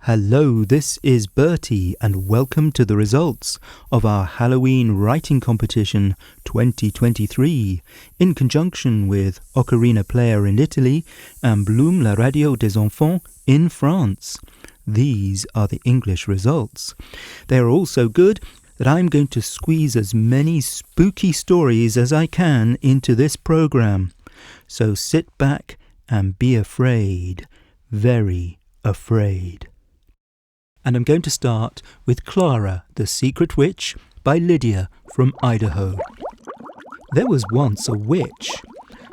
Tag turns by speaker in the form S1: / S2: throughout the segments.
S1: Hello, this is Bertie and welcome to the results of our Halloween writing competition 2023 in conjunction with Ocarina Player in Italy and Bloom la Radio des Enfants in France. These are the English results. They are all so good that I'm going to squeeze as many spooky stories as I can into this program. So sit back and be afraid, very afraid. And I'm going to start with Clara, the Secret Witch by Lydia from Idaho. There was once a witch.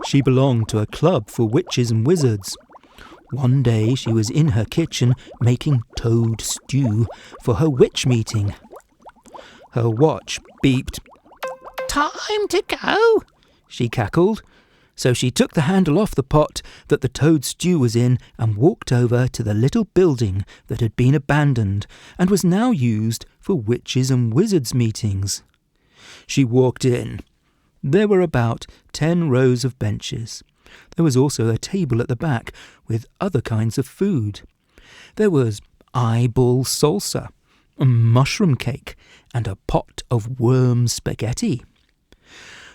S1: She belonged to a club for witches and wizards. One day she was in her kitchen making toad stew for her witch meeting. Her watch beeped. "Time to go," she cackled. So she took the handle off the pot that the toad stew was in and walked over to the little building that had been abandoned and was now used for witches and wizards meetings. She walked in. There were about 10 rows of benches. There was also a table at the back with other kinds of food. There was eyeball salsa, a mushroom cake, and a pot of worm spaghetti.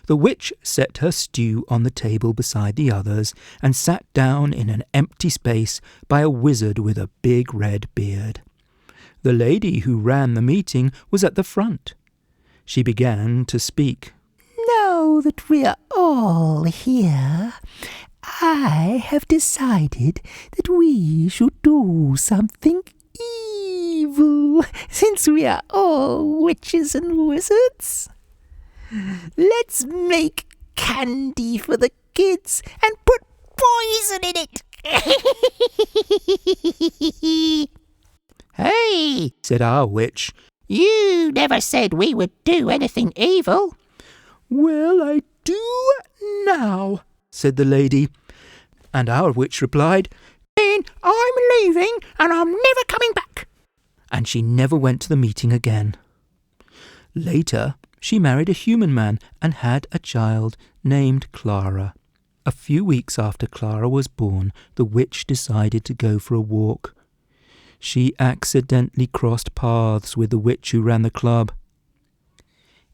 S1: The witch set her stew on the table beside the others and sat down in an empty space by a wizard with a big red beard. The lady who ran the meeting was at the front. She began to speak.
S2: "Now that we are all here, I have decided that we should do something evil, since we are all witches and wizards. Let's make candy for the kids and put poison in it."
S1: "Hey," said our witch,
S2: "you never said we would do anything evil."
S1: "Well, I do now," said the lady. And our witch replied,
S2: "Then I'm leaving and I'm never coming back."
S1: And she never went to the meeting again. Later, she married a human man and had a child named Clara. A few weeks after Clara was born, the witch decided to go for a walk. She accidentally crossed paths with the witch who ran the club.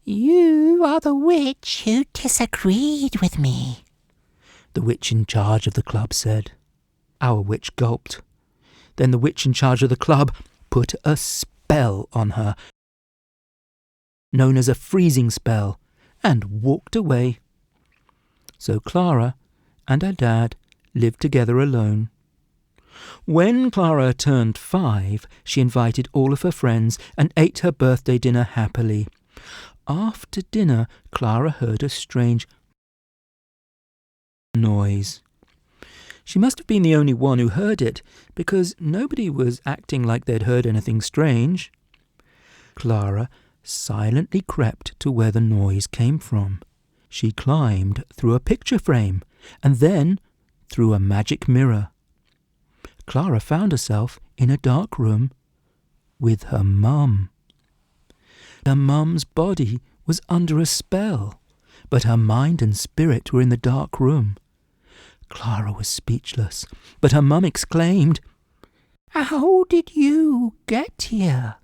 S2: "You are the witch who disagreed with me,"
S1: the witch in charge of the club said. Our witch gulped. Then the witch in charge of the club put a spell on her, known as a freezing spell, and walked away. So Clara and her dad lived together alone. When Clara turned 5, she invited all of her friends and ate her birthday dinner happily. After dinner, Clara heard a strange noise. She must have been the only one who heard it, because nobody was acting like they'd heard anything strange. Clara silently crept to where the noise came from. She climbed through a picture frame and then through a magic mirror. Clara found herself in a dark room with her mum. Her mum's body was under a spell, but her mind and spirit were in the dark room. Clara was speechless, but her mum exclaimed,
S2: "How did you get here?"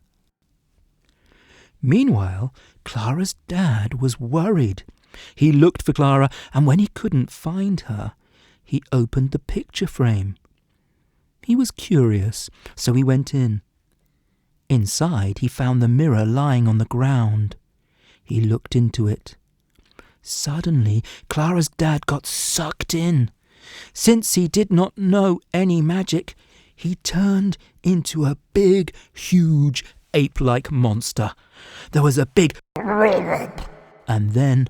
S1: Meanwhile, Clara's dad was worried. He looked for Clara, and when he couldn't find her, he opened the picture frame. He was curious, so he went in. Inside, he found the mirror lying on the ground. He looked into it. Suddenly, Clara's dad got sucked in. Since he did not know any magic, he turned into a big, huge, ape-like monster. There was a big and then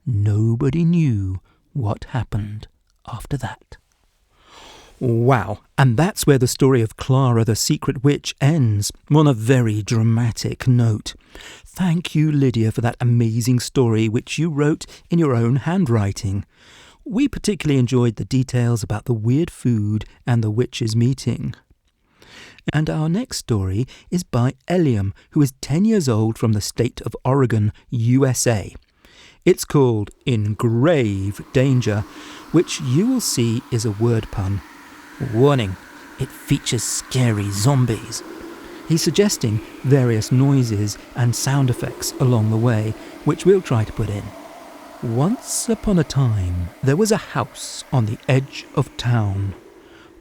S1: nobody knew what happened after that. Wow, and that's where the story of Clara the Secret Witch ends, on a very dramatic note. Thank you, Lydia, for that amazing story which you wrote in your own handwriting. We particularly enjoyed the details about the weird food and the witches' meeting. And our next story is by Eliam, who is 10 years old from the state of Oregon, USA. It's called In Grave Danger, which you will see is a word pun. Warning, It features scary zombies. He's suggesting various noises and sound effects along the way, which we'll try to put in. Once upon a time, there was a house on the edge of town,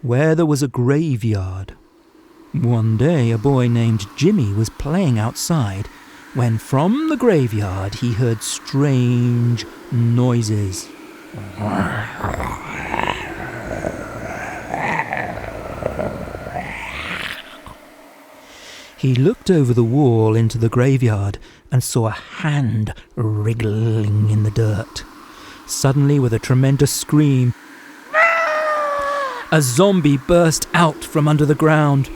S1: where there was a graveyard. One day, a boy named Jimmy was playing outside, when from the graveyard he heard strange noises. He looked over the wall into the graveyard and saw a hand wriggling in the dirt. Suddenly, with a tremendous scream, a zombie burst out from under the ground.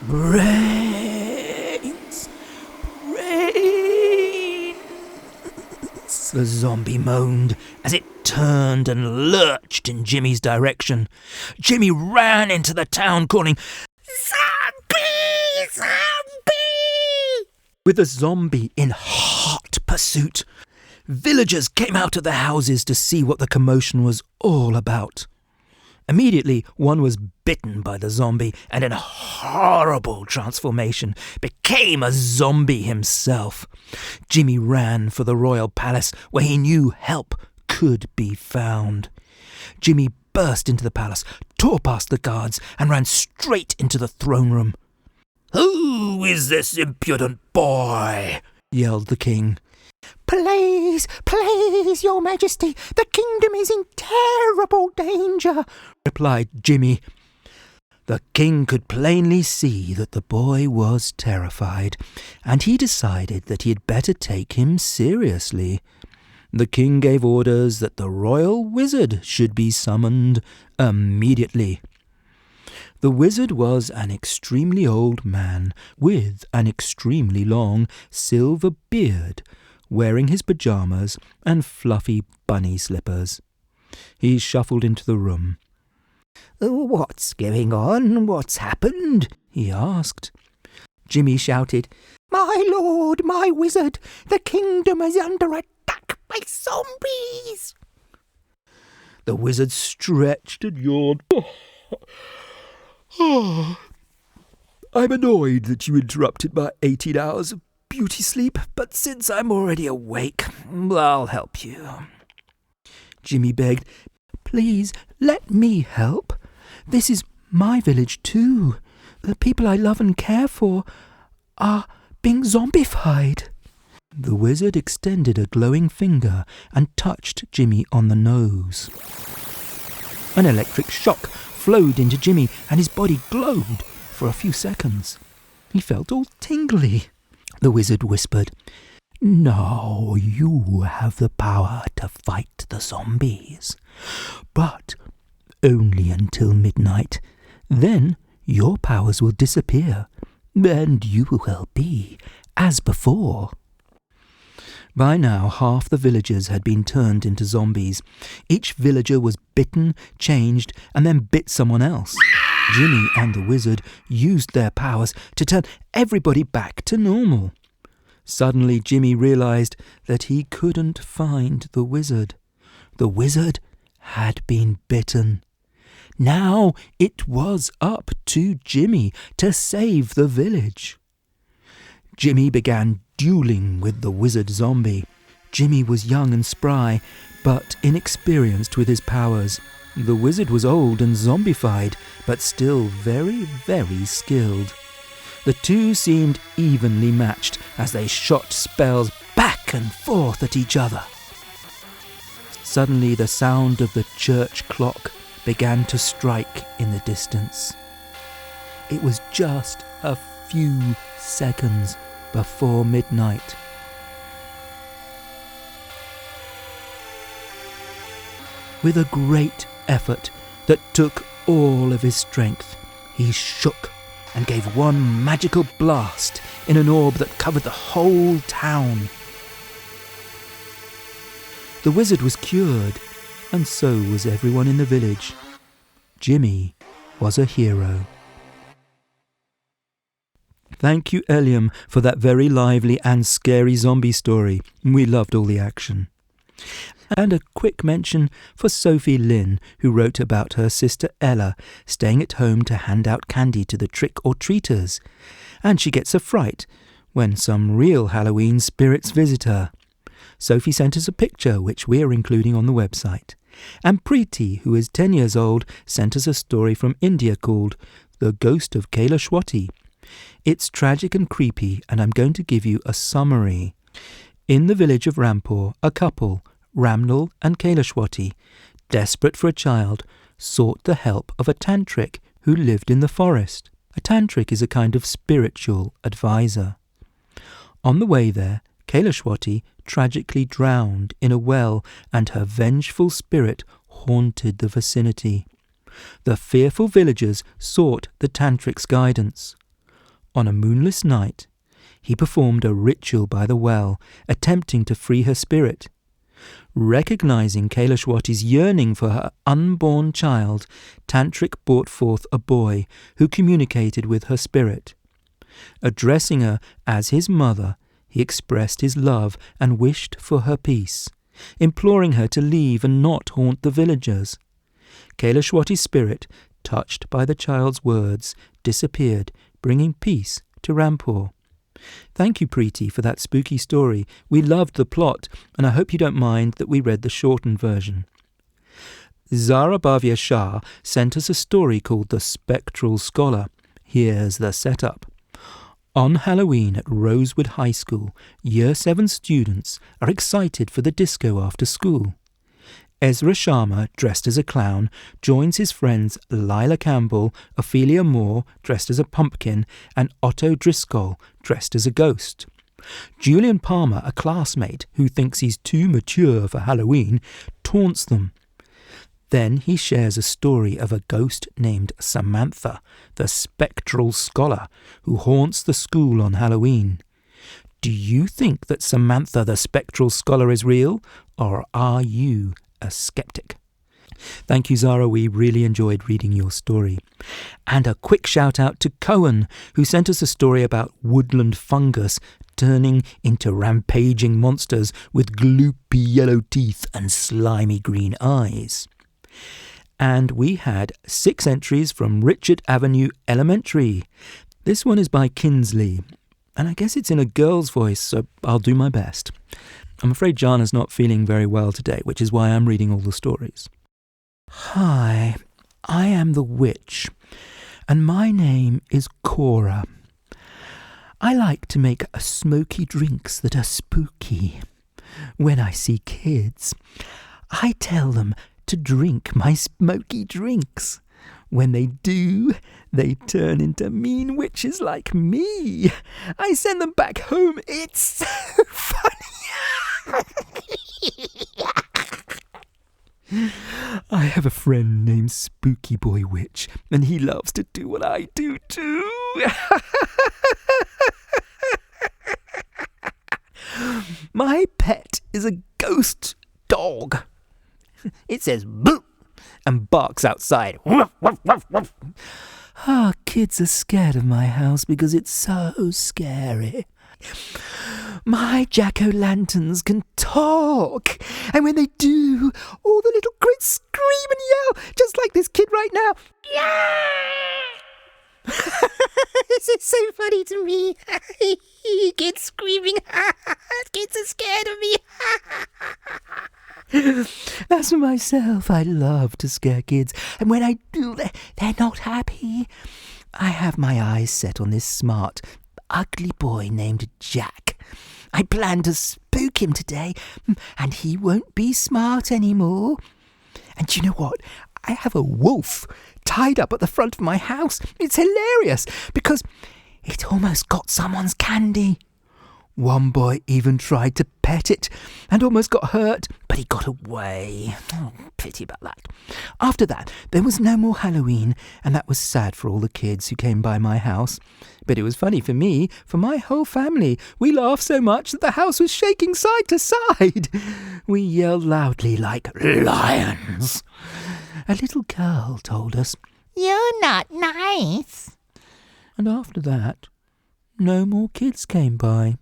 S1: "Brains! Brains!" the zombie moaned as it turned and lurched in Jimmy's direction. Jimmy ran into the town calling, "Zombie! Zombie!" With the zombie in hot pursuit. Villagers came out of their houses to see what the commotion was all about. Immediately, one was bitten by the zombie and in a horrible transformation became a zombie himself. Jimmy ran for the royal palace where he knew help could be found. Jimmy burst into the palace, tore past the guards, and ran straight into the throne room. "Who is this impudent boy?" yelled the king.
S2: Please, please, your majesty, the kingdom is in terrible danger,"
S1: replied Jimmy. The king could plainly see that the boy was terrified, and he decided that he had better take him seriously. The king gave orders that the royal wizard should be summoned immediately. The wizard was an extremely old man with an extremely long silver beard, wearing his pyjamas and fluffy bunny slippers. He shuffled into the room.
S2: "What's going on? What's happened?"
S1: he asked.
S2: Jimmy shouted, "My lord, my wizard, the kingdom is under attack by zombies."
S1: The wizard stretched and yawned. "I'm annoyed that you interrupted my 18 hours of beauty sleep, but since I'm already awake, I'll help you." Jimmy begged, "Please, let me help. This is my village too. The people I love and care for are being zombified." The wizard extended a glowing finger and touched Jimmy on the nose. An electric shock flowed into Jimmy, and his body glowed for a few seconds. He felt all tingly. The wizard whispered, "Now you have the power to fight the zombies, but only until midnight. Then your powers will disappear, and you will be as before." By now, half the villagers had been turned into zombies. Each villager was bitten, changed, and then bit someone else. Jimmy and the wizard used their powers to turn everybody back to normal. Suddenly, Jimmy realized that he couldn't find the wizard. The wizard had been bitten. Now it was up to Jimmy to save the village. Jimmy began dueling with the wizard zombie. Jimmy was young and spry, but inexperienced with his powers. The wizard was old and zombified, but still very, very skilled. The two seemed evenly matched as they shot spells back and forth at each other. Suddenly the sound of the church clock began to strike in the distance. It was just a few seconds before midnight. With a great effort that took all of his strength, he shook and gave one magical blast in an orb that covered the whole town. The wizard was cured, and so was everyone in the village. Jimmy was a hero. Thank you, Eliam, for that very lively and scary zombie story. We loved all the action. And a quick mention for Sophie Lynn, who wrote about her sister Ella staying at home to hand out candy to the trick-or-treaters. And she gets a fright when some real Halloween spirits visit her. Sophie sent us a picture, which we are including on the website. And Preeti, who is 10 years old, sent us a story from India called The Ghost of Kailashwati. It's tragic and creepy, and I'm going to give you a summary. In the village of Rampur, a couple, Ramnal and Kailashwati, desperate for a child, sought the help of a tantric who lived in the forest. A tantric is a kind of spiritual advisor. On the way there, Kailashwati tragically drowned in a well, and her vengeful spirit haunted the vicinity. The fearful villagers sought the tantric's guidance. On a moonless night, he performed a ritual by the well, attempting to free her spirit. Recognizing Kailashwati's yearning for her unborn child, Tantric brought forth a boy who communicated with her spirit. Addressing her as his mother, he expressed his love and wished for her peace, imploring her to leave and not haunt the villagers. Kailashwati's spirit, touched by the child's words, disappeared, bringing peace to Rampur. Thank you, Preeti, for that spooky story. We loved the plot, and I hope you don't mind that we read the shortened version. Zara Bhavya Shah sent us a story called The Spectral Scholar. Here's the setup. On Halloween at Rosewood High School, Year 7 students are excited for the disco after school. Ezra Sharma, dressed as a clown, joins his friends Lila Campbell, Ophelia Moore, dressed as a pumpkin, and Otto Driscoll, dressed as a ghost. Julian Palmer, a classmate who thinks he's too mature for Halloween, taunts them. Then he shares a story of a ghost named Samantha, the spectral scholar, who haunts the school on Halloween. Do you think that Samantha the spectral scholar is real, or are you a skeptic? Thank you, Zara. We really enjoyed reading your story. And a quick shout out to Cohen, who sent us a story about woodland fungus turning into rampaging monsters with gloopy yellow teeth and slimy green eyes. And we had 6 entries from Richard Avenue Elementary. This one is by Kinsley, and I guess it's in a girl's voice, so I'll do my best. I'm afraid Jana's not feeling very well today, which is why I'm reading all the stories. Hi, I am the witch, and my name is Cora. I like to make smoky drinks that are spooky. When I see kids, I tell them to drink my smoky drinks. When they do, they turn into mean witches like me. I send them back home. It's so funny. I have a friend named Spooky Boy Witch, and he loves to do what I do too. My pet is a ghost dog. It says boo and barks outside. Kids are scared of my house because it's so scary. My jack-o'-lanterns can talk, and when they do, all the little kids scream and yell, just like this kid right now. This is so funny to me. Kids screaming. Kids are scared of me. As for myself, I love to scare kids, and when I do, they're not happy. I have my eyes set on this smart, ugly boy named Jack. I plan to spook him today, and he won't be smart anymore. And do you know what? I have a wolf tied up at the front of my house. It's hilarious, because it almost got someone's candy. One boy even tried to pet it and almost got hurt, but he got away. Oh, pity about that. After that, there was no more Halloween, and that was sad for all the kids who came by my house. But it was funny for me, for my whole family. We laughed so much that the house was shaking side to side. We yelled loudly like lions. A little girl told us, "You're not nice." And after that, no more kids came by.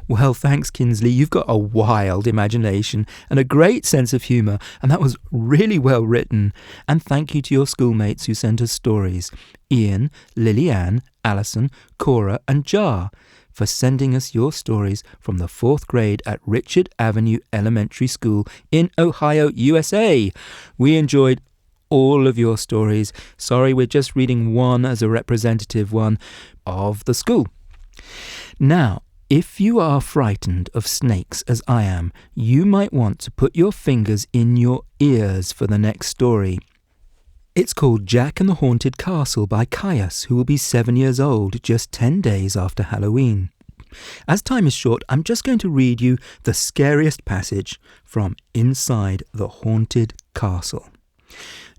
S1: Well, thanks, Kinsley. You've got a wild imagination and a great sense of humour, and that was really well written. And thank you to your schoolmates who sent us stories, Ian, Lily-Ann, Alison, Cora and Jar, for sending us your stories from the 4th grade at Richard Avenue Elementary School in Ohio, USA. We enjoyed all of your stories. Sorry, we're just reading one as a representative one of the school. Now, if you are frightened of snakes as I am, you might want to put your fingers in your ears for the next story. It's called Jack and the Haunted Castle by Caius, who will be 7 years old just 10 days after Halloween. As time is short, I'm just going to read you the scariest passage from Inside the Haunted Castle.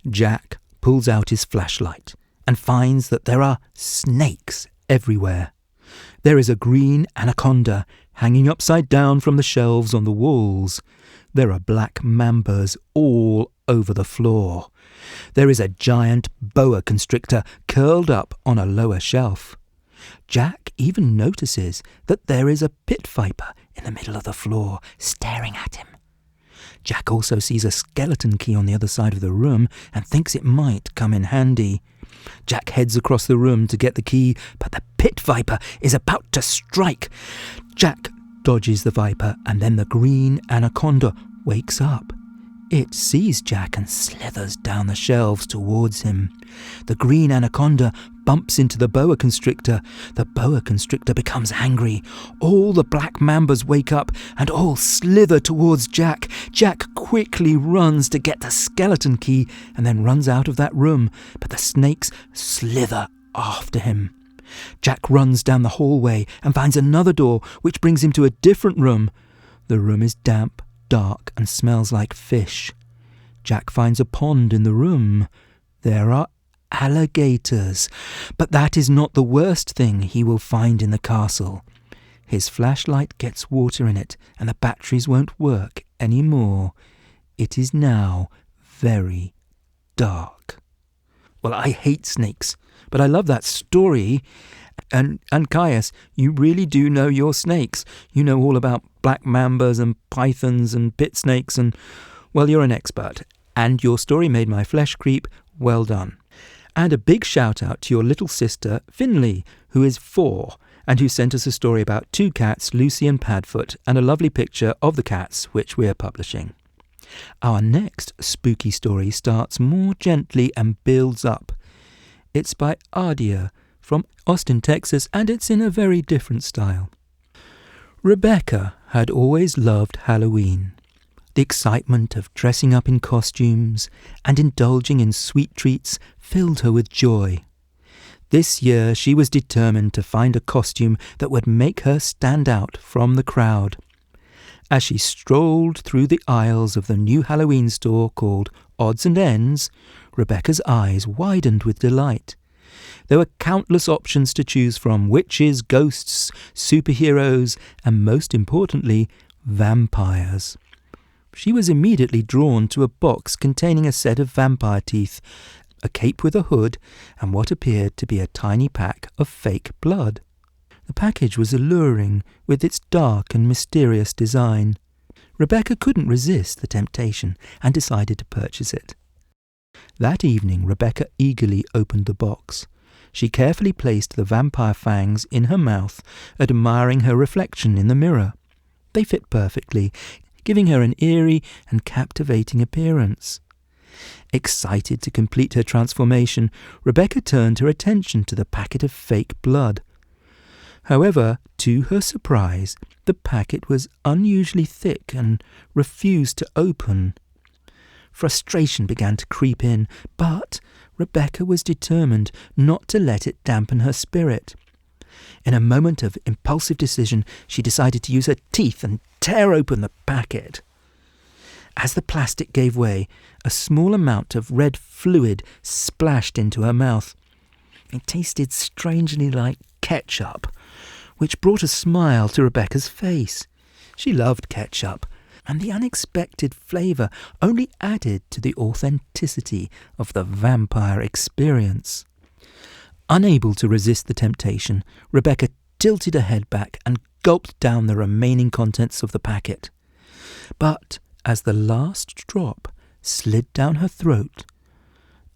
S1: Jack pulls out his flashlight and finds that there are snakes everywhere. There is a green anaconda hanging upside down from the shelves on the walls. There are black mambas all over the floor. There is a giant boa constrictor curled up on a lower shelf. Jack even notices that there is a pit viper in the middle of the floor, staring at him. Jack also sees a skeleton key on the other side of the room and thinks it might come in handy. Jack heads across the room to get the key, but the pit viper is about to strike. Jack dodges the viper, and then the green anaconda wakes up. It sees Jack and slithers down the shelves towards him. The green anaconda bumps into the boa constrictor. The boa constrictor becomes angry. All the black mambas wake up and all slither towards Jack. Jack quickly runs to get the skeleton key and then runs out of that room, but the snakes slither after him. Jack runs down the hallway and finds another door, which brings him to a different room. The room is damp, dark, and smells like fish. Jack finds a pond in the room. There are alligators, but that is not the worst thing he will find in the castle. His flashlight gets water in it, and the batteries won't work anymore. It is now very dark. Well, I hate snakes, but I love that story. And Caius, you really do know your snakes. You know all about black mambas and pythons and pit snakes, and, well, you're an expert. And your story made my flesh creep. Well done. And a big shout out to your little sister, Finley, who is 4, and who sent us a story about 2 cats, Lucy and Padfoot, and a lovely picture of the cats, which we're publishing. Our next spooky story starts more gently and builds up. It's by Adia from Austin, Texas, and it's in a very different style. Rebecca had always loved Halloween. The excitement of dressing up in costumes and indulging in sweet treats filled her with joy. This year she was determined to find a costume that would make her stand out from the crowd. As she strolled through the aisles of the new Halloween store called Odds and Ends, Rebecca's eyes widened with delight. There were countless options to choose from: witches, ghosts, superheroes, and most importantly, vampires. She was immediately drawn to a box containing a set of vampire teeth, a cape with a hood, and what appeared to be a tiny pack of fake blood. The package was alluring with its dark and mysterious design. Rebecca couldn't resist the temptation and decided to purchase it. That evening, Rebecca eagerly opened the box. She carefully placed the vampire fangs in her mouth, admiring her reflection in the mirror. They fit perfectly, giving her an eerie and captivating appearance. Excited to complete her transformation, Rebecca turned her attention to the packet of fake blood. However, to her surprise, the packet was unusually thick and refused to open. Frustration began to creep in, but Rebecca was determined not to let it dampen her spirit. In a moment of impulsive decision, she decided to use her teeth and tear open the packet. As the plastic gave way, a small amount of red fluid splashed into her mouth. It tasted strangely like ketchup, which brought a smile to Rebecca's face. She loved ketchup, and the unexpected flavour only added to the authenticity of the vampire experience. Unable to resist the temptation, Rebecca tilted her head back and gulped down the remaining contents of the packet. But as the last drop slid down her throat,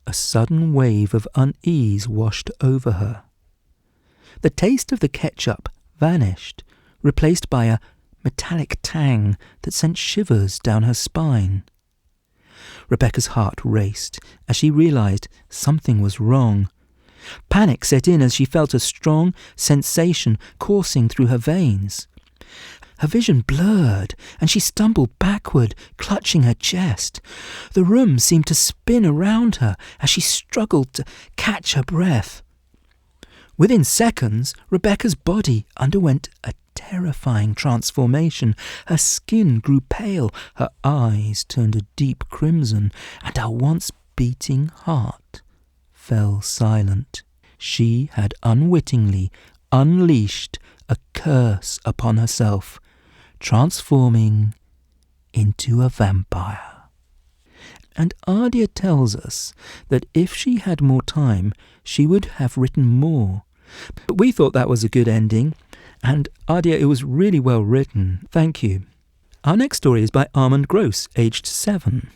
S1: a sudden wave of unease washed over her. The taste of the ketchup vanished, replaced by a metallic tang that sent shivers down her spine. Rebecca's heart raced as she realized something was wrong. Panic set in as she felt a strong sensation coursing through her veins. Her vision blurred, and she stumbled backward, clutching her chest. The room seemed to spin around her as she struggled to catch her breath. Within seconds, Rebecca's body underwent a terrifying transformation. Her skin grew pale, her eyes turned a deep crimson, and her once beating heart fell silent. She had unwittingly unleashed a curse upon herself, transforming into a vampire. And Ardea tells us that if she had more time, she would have written more. But we thought that was a good ending, and Ardea, it was really well written. Thank you. Our next story is by Armand Gross, aged 7.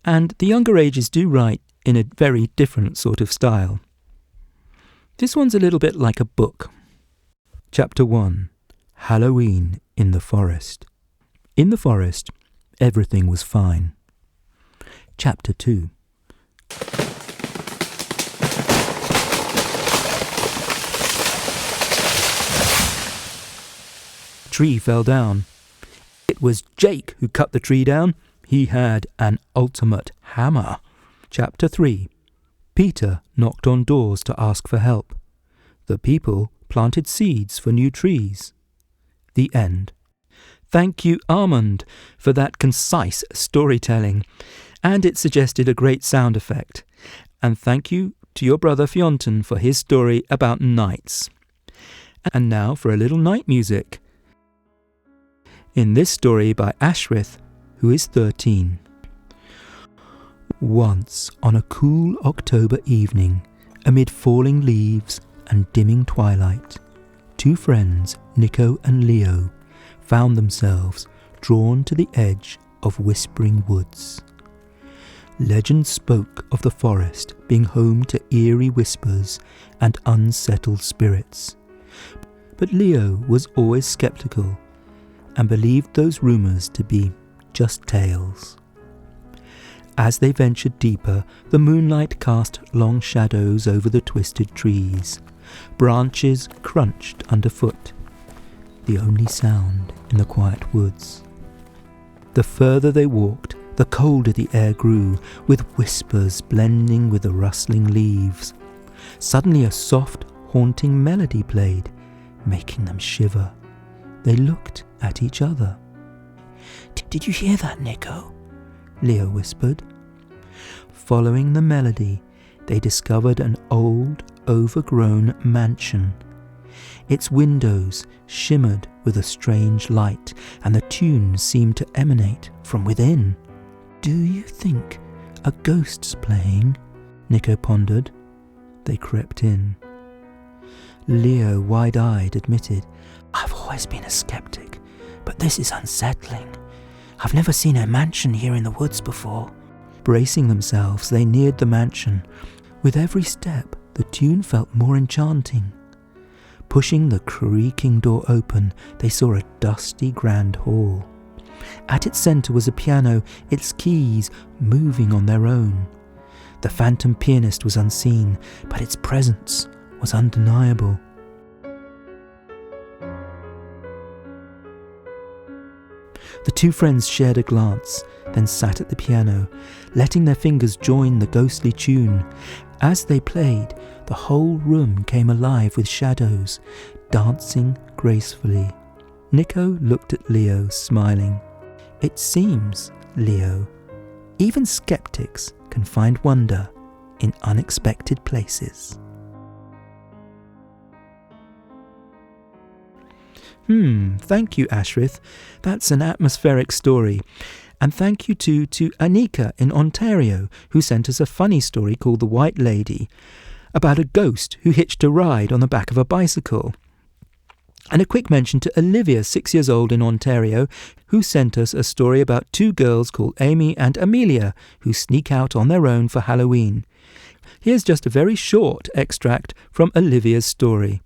S1: And the younger ages do write in a very different sort of style. This one's a little bit like a book. Chapter 1. Halloween in the Forest. In the forest, everything was fine. Chapter 2. Tree fell down. It was Jake who cut the tree down. He had an ultimate hammer. Chapter 3. Peter knocked on doors to ask for help. The people planted seeds for new trees. The end. Thank you, Armand, for that concise storytelling, and it suggested a great sound effect. And thank you to your brother Fionton for his story about knights. And now for a little night music. In this story by Ashrith, who is 13. Once on a cool October evening, amid falling leaves and dimming twilight, two friends, Nico and Leo, found themselves drawn to the edge of whispering woods. Legend spoke of the forest being home to eerie whispers and unsettled spirits. But Leo was always skeptical and believed those rumours to be just tales. As they ventured deeper, the moonlight cast long shadows over the twisted trees. Branches crunched underfoot, the only sound in the quiet woods. The further they walked, the colder the air grew, with whispers blending with the rustling leaves. Suddenly a soft, haunting melody played, making them shiver. They looked at each other. "Did you hear that, Nico?" Leo whispered. Following the melody, they discovered an old, overgrown mansion. Its windows shimmered with a strange light, and the tune seemed to emanate from within. "Do you think a ghost's playing?" Nico pondered. They crept in. Leo, wide-eyed, admitted, "I've always been a skeptic, but this is unsettling. I've never seen a mansion here in the woods before." Bracing themselves, they neared the mansion. With every step, the tune felt more enchanting. Pushing the creaking door open, they saw a dusty grand hall. At its centre was a piano, its keys moving on their own. The phantom pianist was unseen, but its presence was undeniable. The two friends shared a glance, then sat at the piano, letting their fingers join the ghostly tune. As they played, the whole room came alive with shadows, dancing gracefully. Nico looked at Leo, smiling. "It seems, Leo, even skeptics can find wonder in unexpected places." Thank you, Ashrith. That's an atmospheric story. And thank you to Anika in Ontario, who sent us a funny story called The White Lady, about a ghost who hitched a ride on the back of a bicycle. And a quick mention to Olivia, 6 years old in Ontario, who sent us a story about two girls called Amy and Amelia who sneak out on their own for Halloween. Here's just a very short extract from Olivia's story.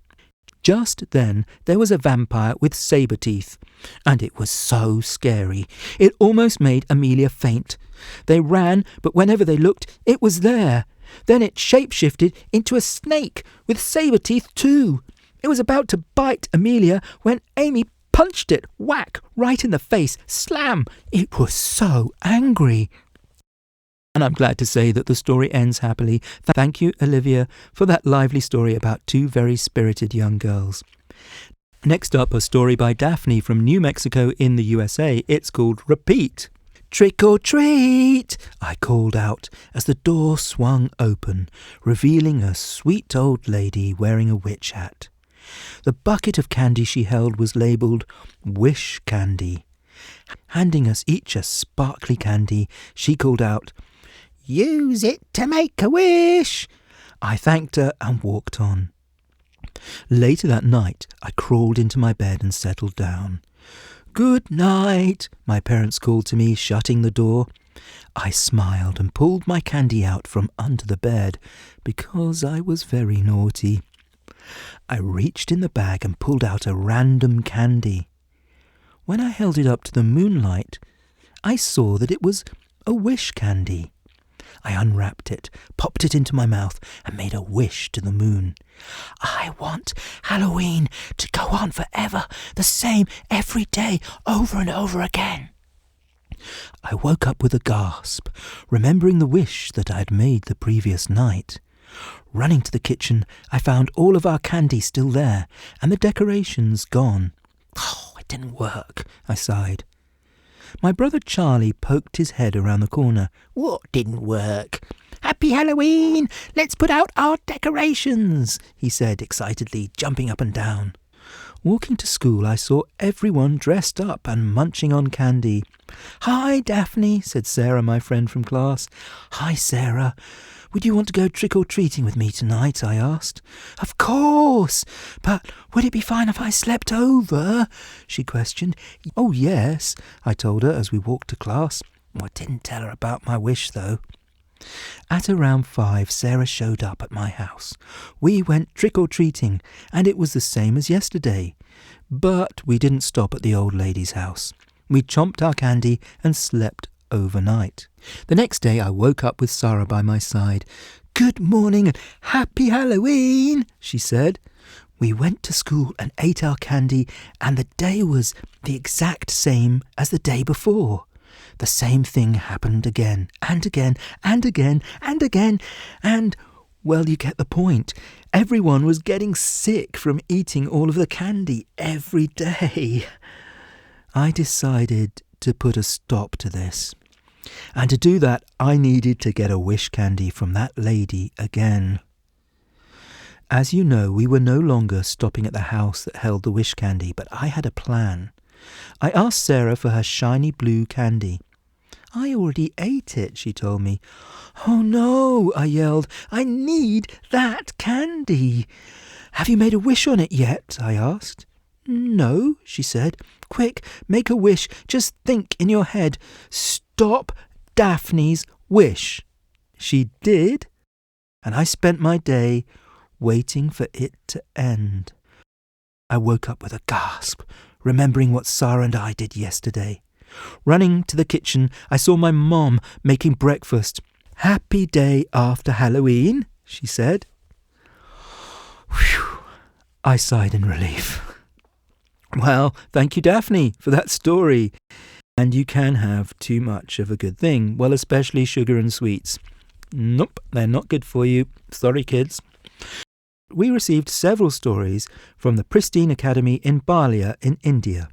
S1: Just then there was a vampire with saber teeth, and it was so scary. It almost made Amelia faint. They ran, but whenever they looked, it was there. Then it shape-shifted into a snake with saber teeth too. It was about to bite Amelia when Amy punched it, whack, right in the face, slam. It was so angry. And I'm glad to say that the story ends happily. Thank you, Olivia, for that lively story about two very spirited young girls. Next up, a story by Daphne from New Mexico in the USA. It's called Repeat. Trick or treat, I called out as the door swung open, revealing a sweet old lady wearing a witch hat. The bucket of candy she held was labelled Wish Candy. Handing us each a sparkly candy, she called out, "Use it to make a wish." I thanked her and walked on. Later that night, I crawled into my bed and settled down. "Good night," my parents called to me, shutting the door. I smiled and pulled my candy out from under the bed because I was very naughty. I reached in the bag and pulled out a random candy. When I held it up to the moonlight, I saw that it was a wish candy. I unwrapped it, popped it into my mouth, and made a wish to the moon. "I want Halloween to go on forever, the same every day, over and over again." I woke up with a gasp, remembering the wish that I had made the previous night. Running to the kitchen, I found all of our candy still there, and the decorations gone. "Oh, it didn't work," I sighed. My brother Charlie poked his head around the corner. "What didn't work?" "Happy Halloween! Let's put out our decorations," he said excitedly, jumping up and down. Walking to school, I saw everyone dressed up and munching on candy. "Hi, Daphne," said Sarah, my friend from class. "Hi, Sarah. Would you want to go trick-or-treating with me tonight?" I asked. "Of course! But would it be fine if I slept over?" she questioned. "Oh, yes," I told her as we walked to class. I didn't tell her about my wish, though. At around 5, Sarah showed up at my house. We went trick-or-treating, and it was the same as yesterday. But we didn't stop at the old lady's house. We chomped our candy and slept overnight. The next day I woke up with Sarah by my side. "Good morning and happy Halloween," she said. We went to school and ate our candy, and the day was the exact same as the day before. The same thing happened again and again and again and again, and, well, you get the point. Everyone was getting sick from eating all of the candy every day. I decided to put a stop to this. And to do that, I needed to get a wish candy from that lady again. As you know, we were no longer stopping at the house that held the wish candy, but I had a plan. I asked Sarah for her shiny blue candy. "I already ate it," she told me. "Oh no," I yelled. "I need that candy." "Have you made a wish on it yet?" I asked. "No," she said. "Quick, make a wish. Just think in your head. Stop Daphne's wish." She did, and I spent my day waiting for it to end. I woke up with a gasp, remembering what Sarah and I did yesterday. Running to the kitchen, I saw my mom making breakfast. "Happy day after Halloween," she said. Whew, I sighed in relief. Well, thank you, Daphne, for that story. And you can have too much of a good thing, well, especially sugar and sweets. Nope, they're not good for you. Sorry, kids. We received several stories from the Pristine Academy in Balia in India.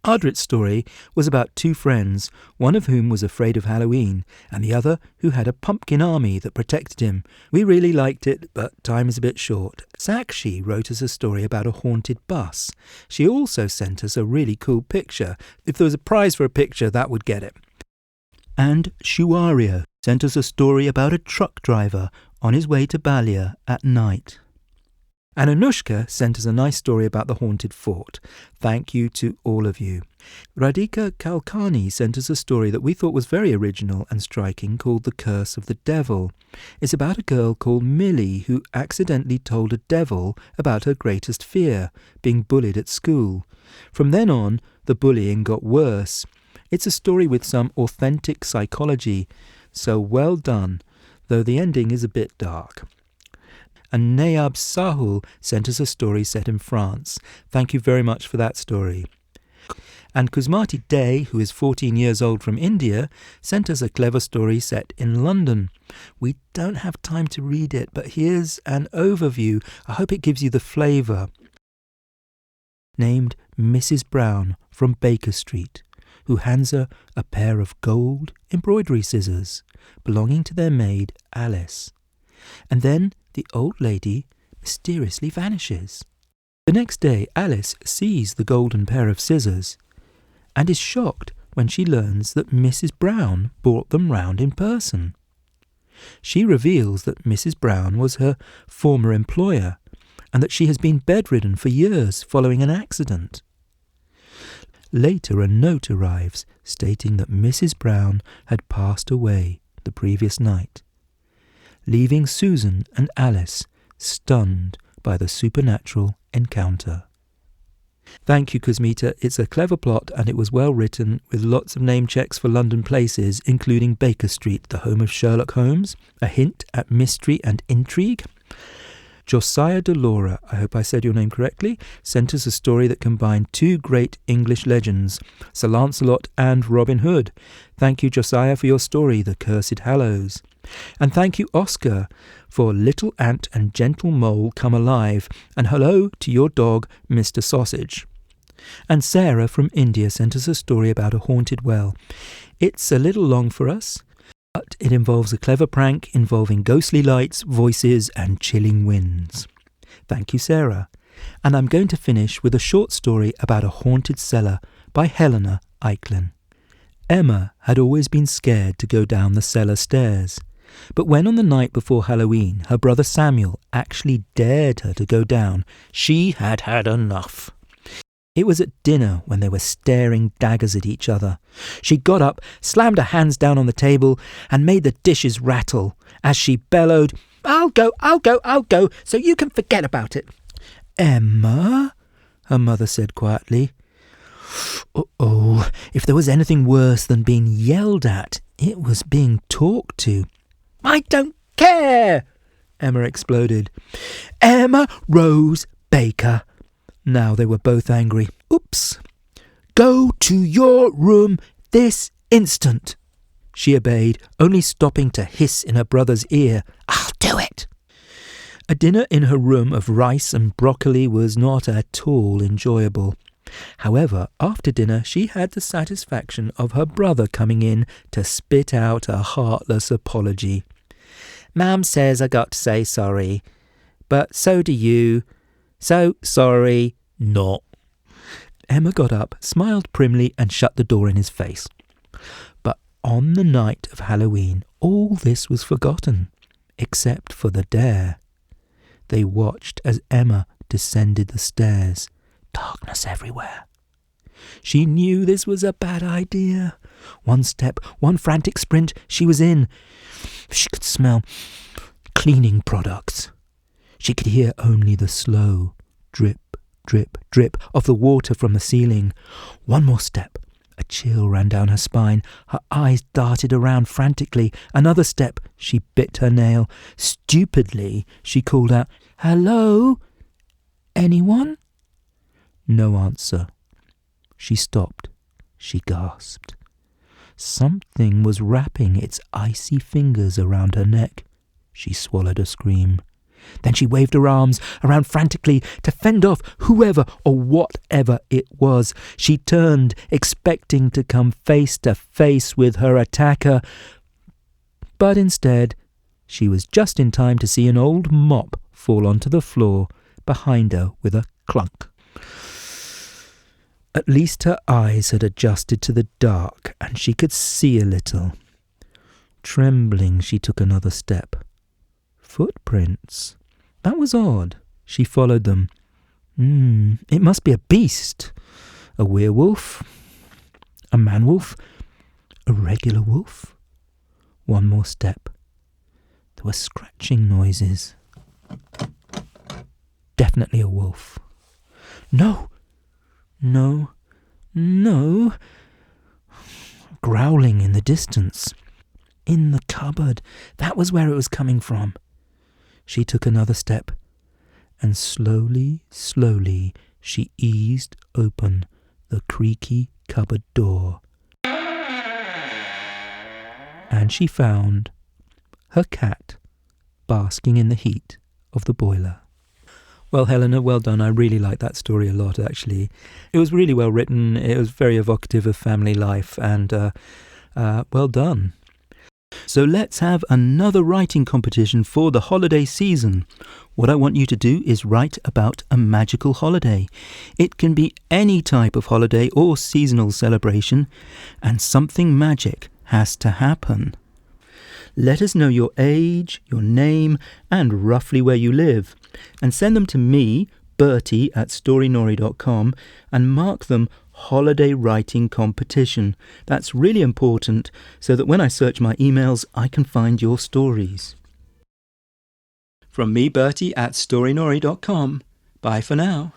S1: Ardrit's story was about two friends, one of whom was afraid of Halloween, and the other who had a pumpkin army that protected him. We really liked it, but time is a bit short. Sakshi wrote us a story about a haunted bus. She also sent us a really cool picture. If there was a prize for a picture, that would get it. And Shuaria sent us a story about a truck driver on his way to Balia at night. And Anushka sent us a nice story about the haunted fort. Thank you to all of you. Radhika Kalkani sent us a story that we thought was very original and striking called The Curse of the Devil. It's about a girl called Millie who accidentally told a devil about her greatest fear, being bullied at school. From then on, the bullying got worse. It's a story with some authentic psychology, so well done, though the ending is a bit dark. And Nayab Sahul sent us a story set in France. Thank you very much for that story. And Kuzmati Day, who is 14 years old from India, sent us a clever story set in London. We don't have time to read it, but here's an overview. I hope it gives you the flavour. Named Mrs. Brown from Baker Street, who hands her a pair of gold embroidery scissors belonging to their maid Alice. And then the old lady mysteriously vanishes. The next day Alice sees the golden pair of scissors and is shocked when she learns that Mrs. Brown brought them round in person. She reveals that Mrs. Brown was her former employer and that she has been bedridden for years following an accident. Later a note arrives stating that Mrs. Brown had passed away the previous night, leaving Susan and Alice stunned by the supernatural encounter. Thank you, Kuzmita. It's a clever plot and it was well written with lots of name checks for London places, including Baker Street, the home of Sherlock Holmes, a hint at mystery and intrigue. Josiah Delora, I hope I said your name correctly, sent us a story that combined two great English legends, Sir Lancelot and Robin Hood. Thank you, Josiah, for your story, The Cursed Hallows. And thank you, Oscar, for Little Ant and Gentle Mole Come Alive, and hello to your dog, Mr. Sausage. And Sarah from India sent us a story about a haunted well. It's a little long for us, but it involves a clever prank involving ghostly lights, voices and chilling winds. Thank you, Sarah. And I'm going to finish with a short story about a haunted cellar by Helena Eichlin. Emma had always been scared to go down the cellar stairs, but when on the night before Halloween her brother Samuel actually dared her to go down, she had had enough. It was at dinner when they were staring daggers at each other. She got up, slammed her hands down on the table, and made the dishes rattle as she bellowed, I'll go, so you can forget about it." "Emma," her mother said quietly. "Uh-oh, if there was anything worse than being yelled at, it was being talked to." "I don't care," Emma exploded. "Emma Rose Baker." Now they were both angry. "Oops. Go to your room this instant." She obeyed, only stopping to hiss in her brother's ear, "I'll do it." A dinner in her room of rice and broccoli was not at all enjoyable. However, after dinner she had the satisfaction of her brother coming in to spit out a heartless apology. "Mum says I got to say sorry, but so do you. So sorry, not." Emma got up, smiled primly and shut the door in his face. But on the night of Halloween, all this was forgotten, except for the dare. They watched as Emma descended the stairs, darkness everywhere. She knew this was a bad idea. One step, one frantic sprint, she was in. She could smell cleaning products. She could hear only the slow drip, drip, drip of the water from the ceiling. One more step. A chill ran down her spine. Her eyes darted around frantically. Another step. She bit her nail. Stupidly, she called out, "Hello? Anyone?" No answer. She stopped. She gasped. Something was wrapping its icy fingers around her neck. She swallowed a scream. Then she waved her arms around frantically to fend off whoever or whatever it was. She turned, expecting to come face to face with her attacker. But instead, she was just in time to see an old mop fall onto the floor behind her with a clunk. At least her eyes had adjusted to the dark, and she could see a little. Trembling, she took another step. Footprints. That was odd. She followed them. It must be a beast. A werewolf? A man-wolf? A regular wolf? One more step. There were scratching noises. Definitely a wolf. No! Growling in the distance. In the cupboard. That was where it was coming from. She took another step, and slowly, she eased open the creaky cupboard door. And she found her cat basking in the heat of the boiler. Well, Helena, well done. I really liked that story a lot, actually. It was really well written. It was very evocative of family life, and well done. So let's have another writing competition for the holiday season. What I want you to do is write about a magical holiday. It can be any type of holiday or seasonal celebration, and something magic has to happen. Let us know your age, your name, and roughly where you live, and send them to me, Bertie, at storynori.com, and mark them Holiday Writing Competition. That's really important, so that when I search my emails, I can find your stories. From me, Bertie, at storynori.com. Bye for now.